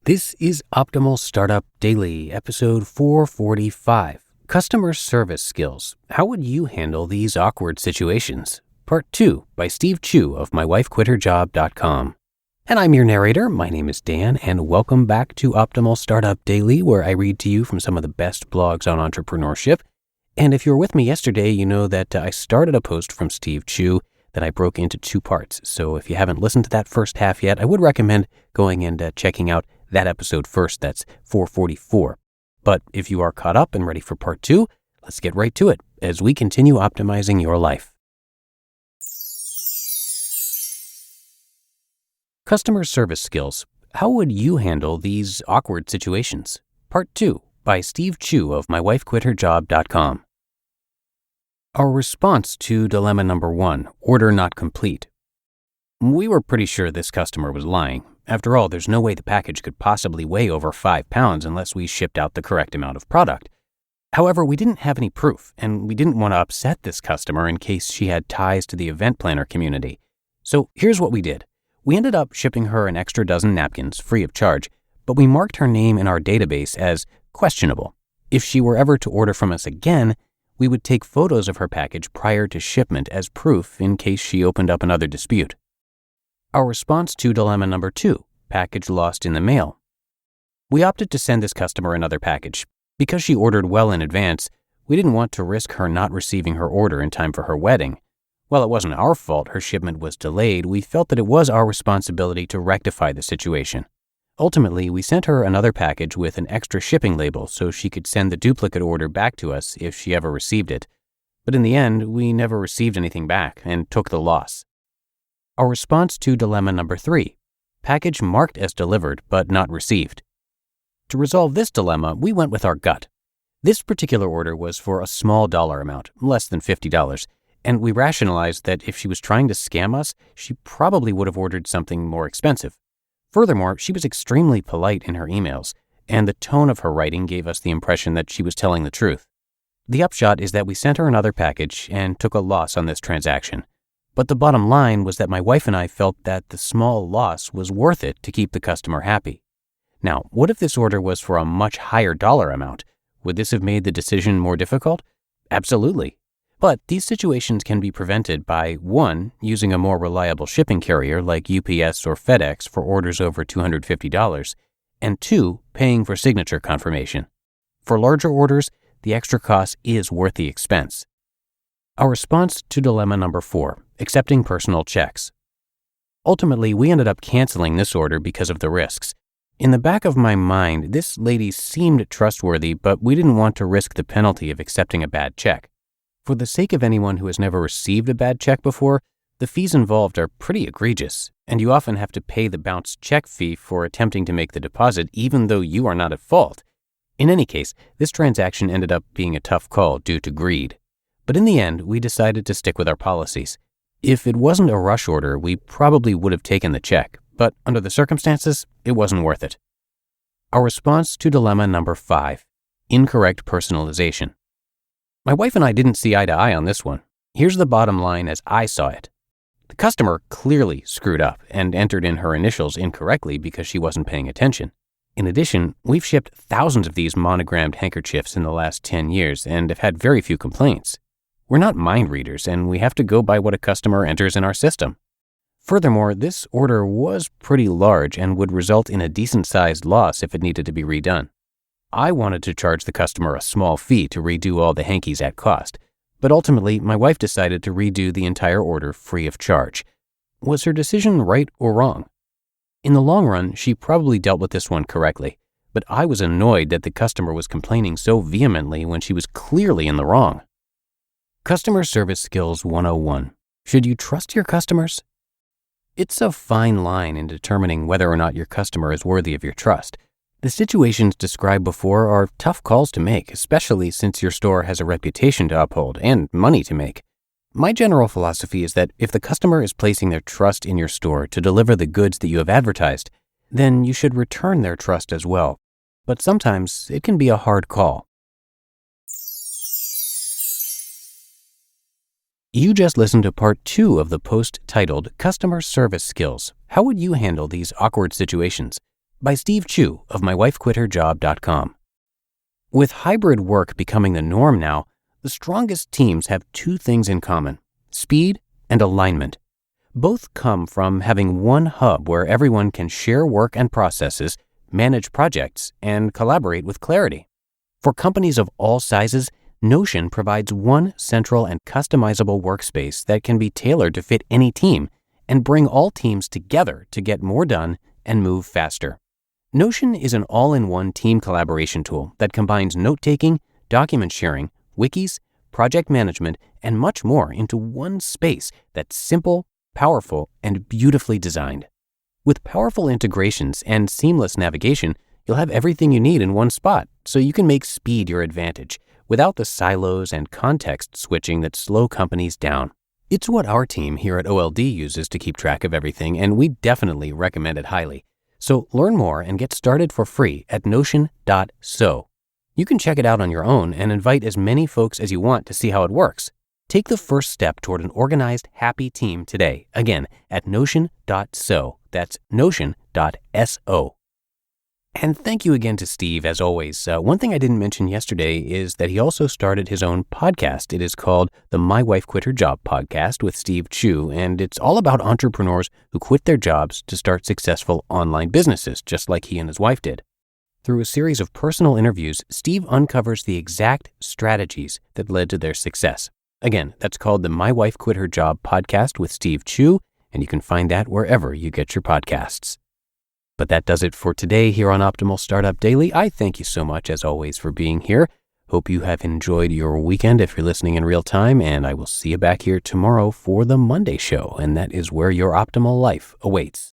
This is Optimal Startup Daily, episode 445, Customer Service Skills. How would you handle these awkward situations? Part 2 by Steve Chou of MyWifeQuitHerJob.com. And I'm your narrator. My name is Dan, and welcome back to Optimal Startup Daily, where I read to you from some of the best blogs on entrepreneurship. And if you were with me yesterday, you know that I started a post from Steve Chou that I broke into two parts. So if you haven't listened to that first half yet, I would recommend going and checking out that episode first. That's 444. But if you are caught up and ready for part 2, let's get right to it as we continue optimizing your life. Customer service skills. How would you handle these awkward situations? Part 2 by Steve Chou of MyWifeQuitHerJob.com. Our response to dilemma number 1, order not complete. We were pretty sure this customer was lying. After all, there's no way the package could possibly weigh over 5 pounds unless we shipped out the correct amount of product. However, we didn't have any proof, and we didn't want to upset this customer in case she had ties to the event planner community. So here's what we did. We ended up shipping her an extra dozen napkins free of charge, but we marked her name in our database as questionable. If she were ever to order from us again, we would take photos of her package prior to shipment as proof in case she opened up another dispute. Our response to dilemma number 2, package lost in the mail. We opted to send this customer another package. Because she ordered well in advance, we didn't want to risk her not receiving her order in time for her wedding. While it wasn't our fault her shipment was delayed, we felt that it was our responsibility to rectify the situation. Ultimately, we sent her another package with an extra shipping label so she could send the duplicate order back to us if she ever received it. But in the end, we never received anything back and took the loss. Our response to dilemma number 3, package marked as delivered but not received. To resolve this dilemma, we went with our gut. This particular order was for a small dollar amount, less than $50, and we rationalized that if she was trying to scam us, she probably would have ordered something more expensive. Furthermore, she was extremely polite in her emails, and the tone of her writing gave us the impression that she was telling the truth. The upshot is that we sent her another package and took a loss on this transaction. But the bottom line was that my wife and I felt that the small loss was worth it to keep the customer happy. Now, what if this order was for a much higher dollar amount? Would this have made the decision more difficult? Absolutely. But these situations can be prevented by 1, using a more reliable shipping carrier like UPS or FedEx for orders over $250, and 2, paying for signature confirmation. For larger orders, the extra cost is worth the expense. Our response to dilemma number 4, accepting personal checks. Ultimately, we ended up canceling this order because of the risks. In the back of my mind, this lady seemed trustworthy, but we didn't want to risk the penalty of accepting a bad check. For the sake of anyone who has never received a bad check before, the fees involved are pretty egregious, and you often have to pay the bounced check fee for attempting to make the deposit even though you are not at fault. In any case, this transaction ended up being a tough call due to greed. But in the end, we decided to stick with our policies. If it wasn't a rush order, we probably would have taken the check, but under the circumstances, it wasn't worth it. Our response to dilemma number 5, incorrect personalization. My wife and I didn't see eye to eye on this one. Here's the bottom line as I saw it. The customer clearly screwed up and entered in her initials incorrectly because she wasn't paying attention. In addition, we've shipped thousands of these monogrammed handkerchiefs in the last 10 years and have had very few complaints. We're not mind readers, and we have to go by what a customer enters in our system. Furthermore, this order was pretty large and would result in a decent-sized loss if it needed to be redone. I wanted to charge the customer a small fee to redo all the hankies at cost, but ultimately, my wife decided to redo the entire order free of charge. Was her decision right or wrong? In the long run, she probably dealt with this one correctly, but I was annoyed that the customer was complaining so vehemently when she was clearly in the wrong. Customer Service Skills 101. Should you trust your customers? It's a fine line in determining whether or not your customer is worthy of your trust. The situations described before are tough calls to make, especially since your store has a reputation to uphold and money to make. My general philosophy is that if the customer is placing their trust in your store to deliver the goods that you have advertised, then you should return their trust as well. But sometimes it can be a hard call. You just listened to part 2 of the post titled Customer Service Skills. How would you handle these awkward situations? by Steve Chou of MyWifeQuitHerJob.com. With hybrid work becoming the norm now, the strongest teams have two things in common: speed and alignment. Both come from having one hub where everyone can share work and processes, manage projects, and collaborate with clarity. For companies of all sizes, Notion provides one central and customizable workspace that can be tailored to fit any team and bring all teams together to get more done and move faster. Notion is an all-in-one team collaboration tool that combines note-taking, document sharing, wikis, project management, and much more into one space that's simple, powerful, and beautifully designed. With powerful integrations and seamless navigation, you'll have everything you need in one spot, so you can make speed your advantage without the silos and context switching that slow companies down. It's what our team here at OLD uses to keep track of everything, and we definitely recommend it highly. So learn more and get started for free at Notion.so. You can check it out on your own and invite as many folks as you want to see how it works. Take the first step toward an organized, happy team today, again, at Notion.so. That's Notion.so. And thank you again to Steve, as always. One thing I didn't mention yesterday is that he also started his own podcast. It is called the My Wife Quit Her Job podcast with Steve Chou, and it's all about entrepreneurs who quit their jobs to start successful online businesses, just like he and his wife did. Through a series of personal interviews, Steve uncovers the exact strategies that led to their success. Again, that's called the My Wife Quit Her Job podcast with Steve Chou, and you can find that wherever you get your podcasts. But that does it for today here on Optimal Startup Daily. I thank you so much, as always, for being here. Hope you have enjoyed your weekend if you're listening in real time, and I will see you back here tomorrow for the Monday show, and that is where your optimal life awaits.